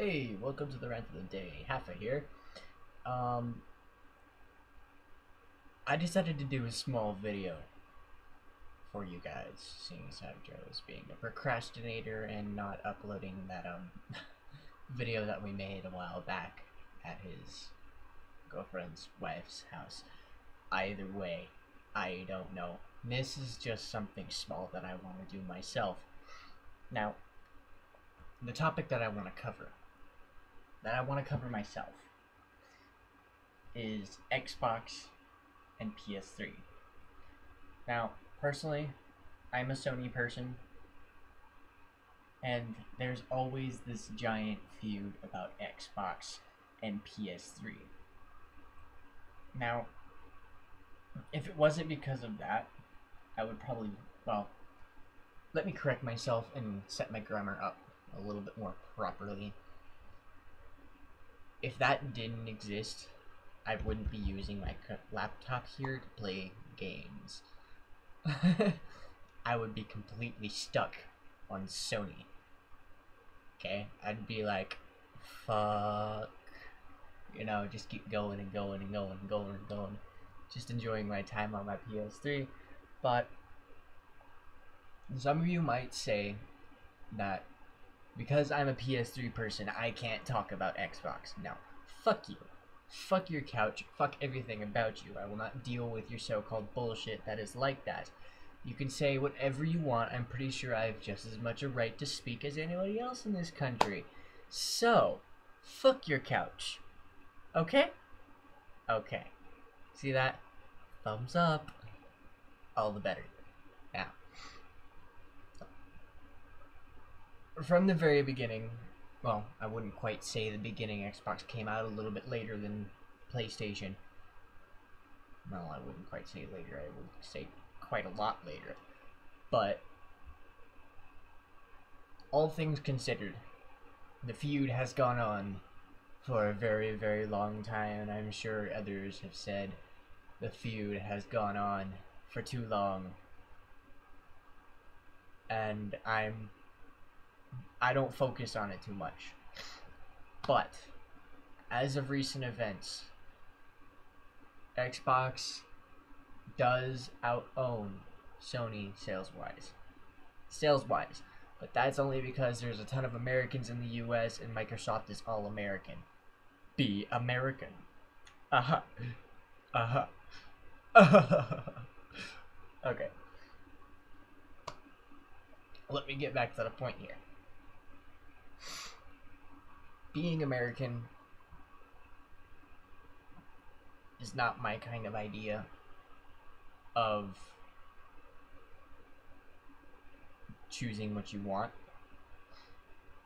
Hey, welcome to the rant of the day. Halfa here. Um, I decided to do a small video for you guys, seeing as how Joe was being a procrastinator and not uploading that video that we made a while back at his girlfriend's wife's house. Either way, I don't know. This is just something small that I want to do myself. Now, the topic that I want to cover myself, is Xbox and PS3. Now, personally, I'm a Sony person, and there's always this giant feud about Xbox and PS3. Now, if it wasn't because of that, I would probably, well, let me correct myself and set my grammar up a little bit more properly. If that didn't exist, I wouldn't be using my laptop here to play games. I would be completely stuck on Sony. Okay? I'd be like, fuck. You know, just keep going and going and going and going and going. Just enjoying my time on my PS3. But some of you might say that because I'm a PS3 person, I can't talk about Xbox. No, fuck you. Fuck your couch. Fuck everything about you. I will not deal with your so-called bullshit that is like that. You can say whatever you want. I'm pretty sure I have just as much a right to speak as anybody else in this country. So, fuck your couch. Okay? Okay. See that? Thumbs up. All the better. Now, from the very beginning, well, I wouldn't quite say the beginning. Xbox came out a little bit later than PlayStation. Well, I wouldn't quite say later. I would say quite a lot later. But all things considered, the feud has gone on for a very, very long time, and I'm sure others have said the feud has gone on for too long. And I don't focus on it too much. But as of recent events, Xbox does out-own Sony sales-wise. But that's only because there's a ton of Americans in the US and Microsoft is all American. Be American. Uh-huh. Uh-huh. Okay. Let me get back to the point here. Being American is not my kind of idea of choosing what you want.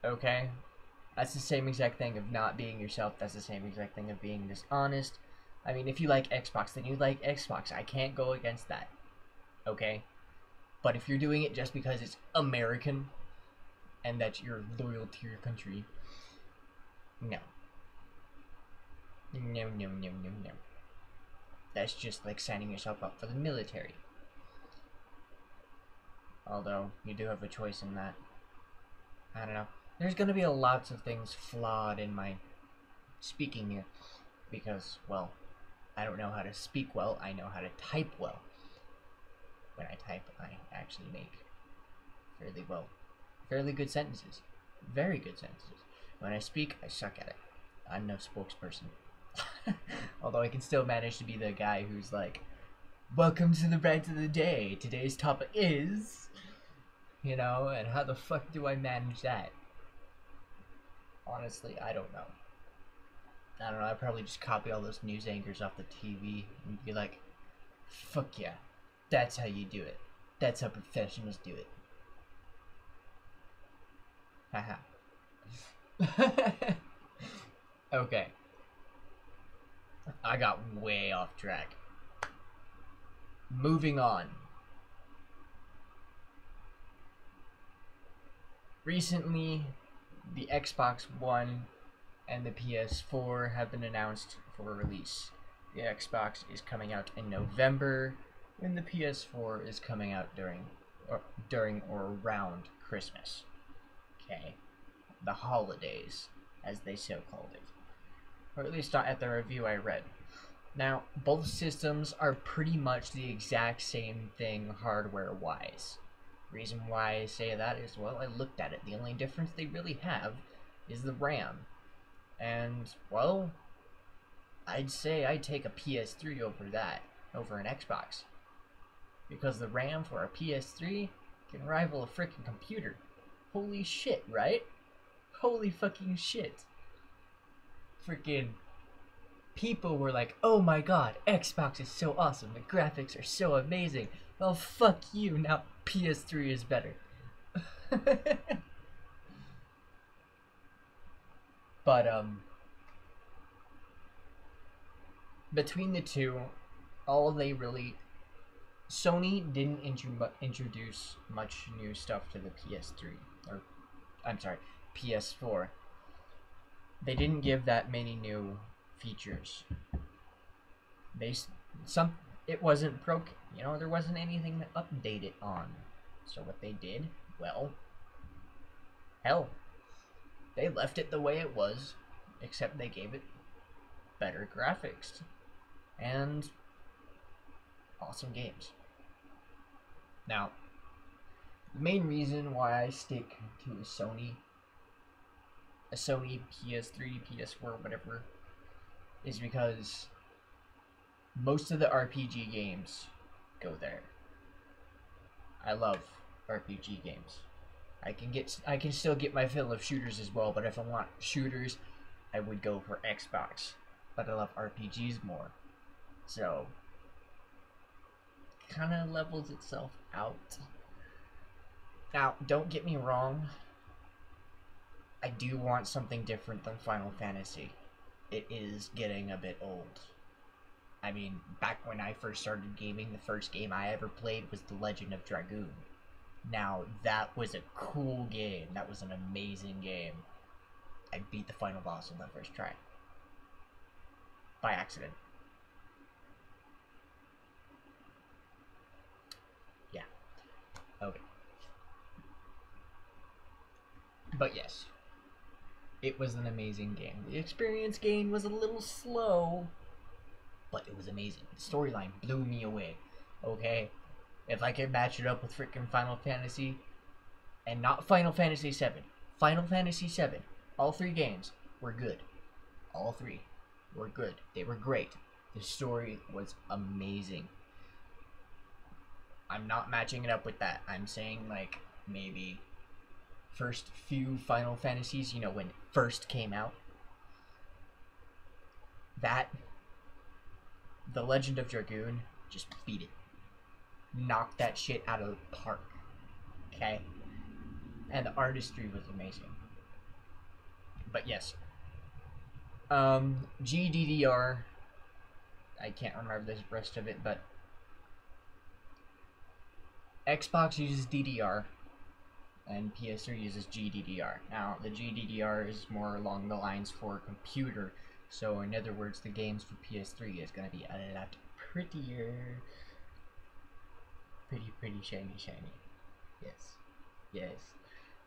Okay? That's the same exact thing of not being yourself. That's the same exact thing of being dishonest. I mean, if you like Xbox, then you like Xbox. I can't go against that. Okay? But if you're doing it just because it's American and that you're loyal to your country, no. No, no, no, no, no. That's just like signing yourself up for the military. Although, you do have a choice in that. I don't know. There's gonna be lots of things flawed in my speaking here. Because, well, I don't know how to speak well. I know how to type well. When I type, I actually make fairly good sentences. Very good sentences. When I speak, I suck at it. I'm no spokesperson. Although I can still manage to be the guy who's like, welcome to the rant of the day. Today's topic is, you know, and how the fuck do I manage that? Honestly, I don't know. I don't know, I'd probably just copy all those news anchors off the TV and be like, fuck yeah, that's how you do it. That's how professionals do it. Haha. Okay. I got way off track. Moving on. Recently, the Xbox One and the PS4 have been announced for release. The Xbox is coming out in November, and the PS4 is coming out during or around Christmas. Okay. The holidays. as they so called it. Or at least not at the review I read. Now, both systems are pretty much the exact same thing hardware-wise. Reason why I say that is, well, I looked at it. The only difference they really have is the RAM. And, well, I'd say I'd take a PS3 over that, over an Xbox. Because the RAM for a PS3 can rival a freaking computer. Holy shit, right? Holy fucking shit. Freaking people were like, oh my god, Xbox is so awesome, the graphics are so amazing. Well, fuck you, now PS3 is better. But, between the two, all they really... Sony didn't introduce much new stuff to the PS3. Or, I'm sorry, PS4. They didn't give that many new features. It wasn't broken. You know, there wasn't anything to update it on. So what they did, well, hell, they left it the way it was, except they gave it better graphics and awesome games. Now, the main reason why I stick to a Sony PS3, PS4, whatever, is because most of the RPG games go there. I love RPG games. I can still get my fill of shooters as well, but if I want shooters, I would go for Xbox. But I love RPGs more. So, kind of levels itself out. Now, don't get me wrong. I do want something different than Final Fantasy. It is getting a bit old. I mean, back when I first started gaming, the first game I ever played was The Legend of Dragoon. Now, that was a cool game. That was an amazing game. I beat the final boss on that first try. By accident. Yeah. Okay. But yes. It was an amazing game. The experience gain was a little slow, but it was amazing. The storyline blew me away. Okay? If I could match it up with freaking Final Fantasy, and not Final Fantasy 7. Final Fantasy 7. All three games were good. All three were good. They were great. The story was amazing. I'm not matching it up with that. I'm saying, like, maybe first few Final Fantasies, you know, when it first came out. That, The Legend of Dragoon, just beat it. Knocked that shit out of the park. Okay? And the artistry was amazing. But yes. GDDR. I can't remember the rest of it, but Xbox uses DDR and PS3 uses GDDR. Now, the GDDR is more along the lines for a computer, so in other words, the games for PS3 is going to be a lot prettier. Pretty shiny. Yes. Yes.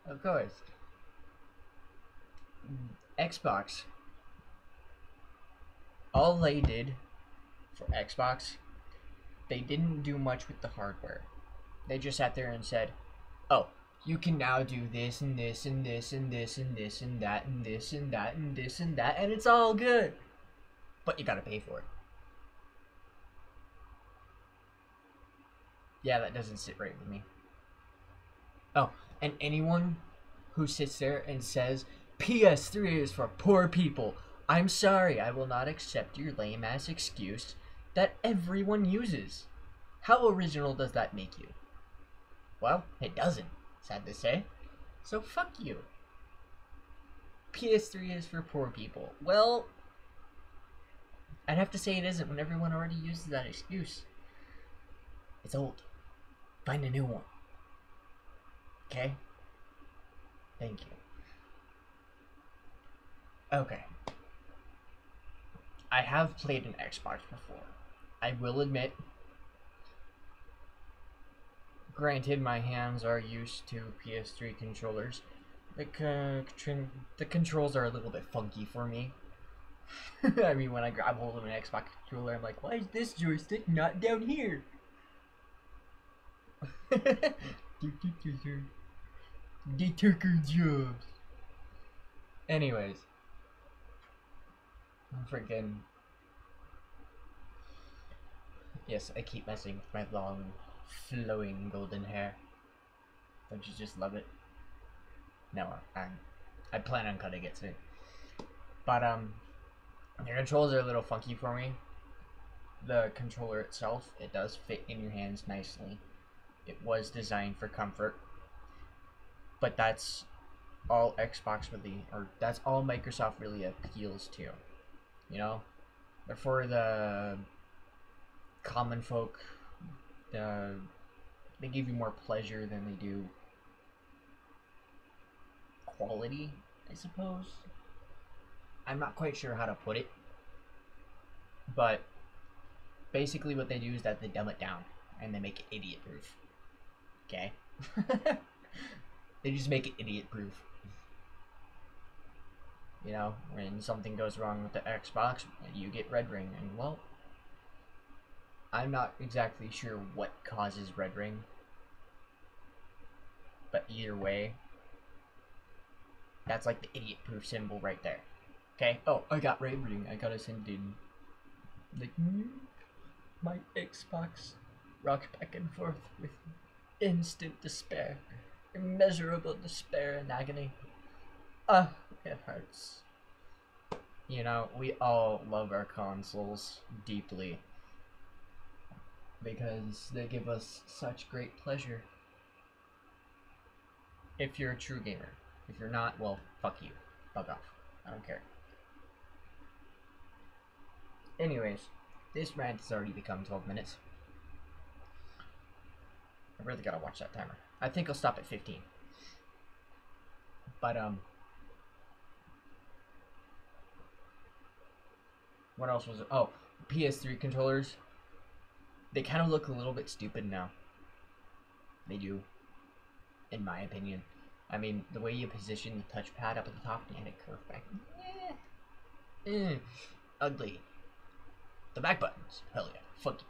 Of course. Xbox. All they did for Xbox, they didn't do much with the hardware. They just sat there and said, oh, you can now do this and this and this and this and this and that and this and that and this and that, and it's all good. But you gotta pay for it. Yeah, that doesn't sit right with me. Oh, and anyone who sits there and says, PS3 is for poor people, I'm sorry, I will not accept your lame-ass excuse that everyone uses. How original does that make you? Well, it doesn't, sad to say. So fuck you. PS3 is for poor people. Well, I'd have to say it isn't when everyone already uses that excuse. It's old. Find a new one. Okay? Thank you. Okay. I have played an Xbox before. I will admit, granted my hands are used to PS3 controllers, Like, the controls are a little bit funky for me. I mean, when I grab hold of an Xbox controller, I'm like, why is this joystick not down here? They took our jobs. Anyways, freaking yes, I keep messing with my long, flowing golden hair. Don't you just love it? No, I plan on cutting it soon. But the controls are a little funky for me. The controller itself, it does fit in your hands nicely. It was designed for comfort, but that's all Xbox really, or that's all Microsoft really appeals to. You know, for the common folk, they give you more pleasure than they do quality, I suppose. I'm not quite sure how to put it, but basically what they do is that they dumb it down and they make it idiot proof. Okay? They just make it idiot proof. You know, when something goes wrong with the Xbox, you get red ring, and well, I'm not exactly sure what causes red ring, but either way, that's like the idiot proof symbol right there. Okay? Oh, I got red ring, I gotta send in. Like, my Xbox rocks back and forth with instant despair, immeasurable despair and agony. It hurts. You know, we all love our consoles deeply because they give us such great pleasure. If you're a true gamer. If you're not, well, fuck you. Fuck off. I don't care. Anyways, this rant has already become 12 minutes. I really gotta watch that timer. I think I'll stop at 15. But, what else was it? Oh, PS3 controllers. They kind of look a little bit stupid now. They do. In my opinion. I mean, the way you position the touchpad up at the top and it curve back. Ugly. The back buttons. Hell yeah. Fuck you.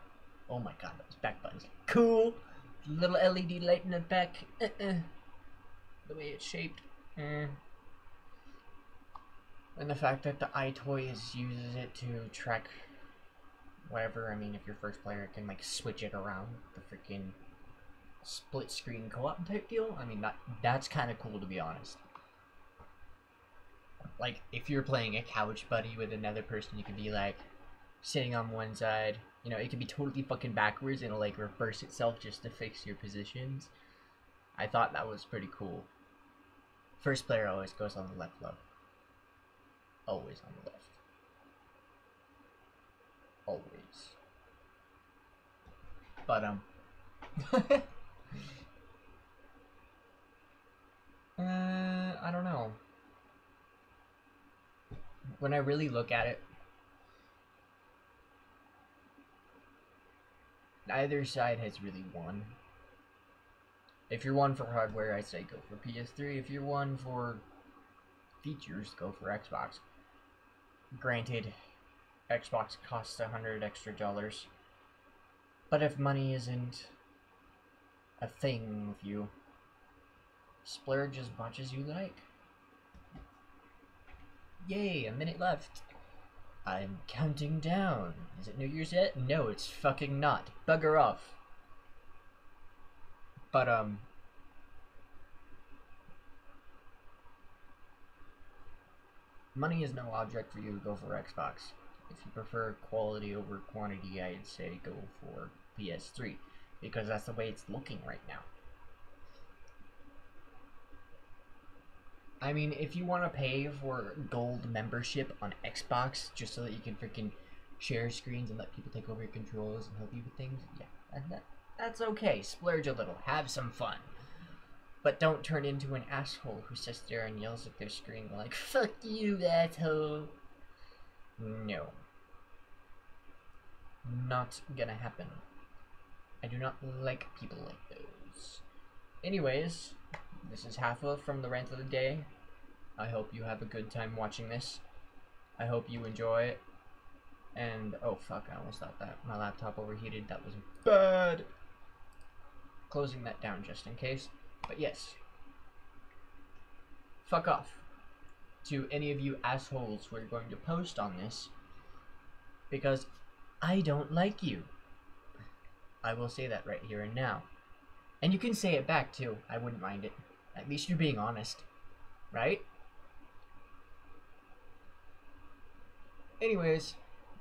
Oh my god, those back buttons. Cool. Little LED light in the back. The way it's shaped. And the fact that the iToys uses it to track whatever. I mean, if you're first player, it can like switch it around. The freaking split screen co-op type deal. I mean, that's kind of cool, to be honest. Like, if you're playing a couch buddy with another person, you could be like sitting on one side. You know, it could be totally fucking backwards and it'll like reverse itself just to fix your positions. I thought that was pretty cool. First player always goes on the left, though. Always on the left. Always. But, I don't know. When I really look at it, neither side has really won. If you're one for hardware, I say go for PS3. If you're one for features, go for Xbox. Granted, Xbox costs $100 extra. But if money isn't a thing with you, splurge as much as you like. Yay, a minute left. I'm counting down. Is it New Year's yet? No, it's fucking not. Bugger off. But, money is no object for you to go for Xbox. If you prefer quality over quantity, I'd say go for PS3. Because that's the way it's looking right now. I mean, if you want to pay for gold membership on Xbox just so that you can freaking share screens and let people take over your controls and help you with things, yeah, that's okay. Splurge a little. Have some fun. But don't turn into an asshole who sits there and yells at their screen like, fuck you, asshole. No. Not gonna happen. I do not like people like those. Anyways, This is Halfa from the Rant of the Day. I hope you have a good time watching this. I hope you enjoy it. And, oh fuck, I almost thought that my laptop overheated. That was bad. Closing that down just in case. But yes. Fuck off to any of you assholes who are going to post on this. Because I don't like you. I will say that right here and now. And you can say it back too. I wouldn't mind it. At least you're being honest. Right? Anyways,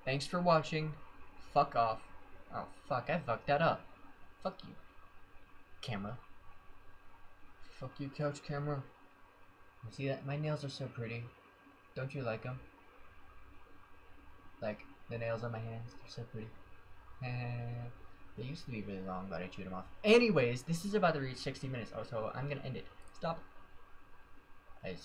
thanks for watching. Fuck off. Oh fuck, I fucked that up. Fuck you, camera. Fuck you, couch camera. See that? My nails are so pretty. Don't you like them? Like the nails on my hands, they're so pretty. They used to be really long, but I chewed them off. Anyways, this is about to reach 60 minutes. Oh, so I'm gonna end it. Stop. I said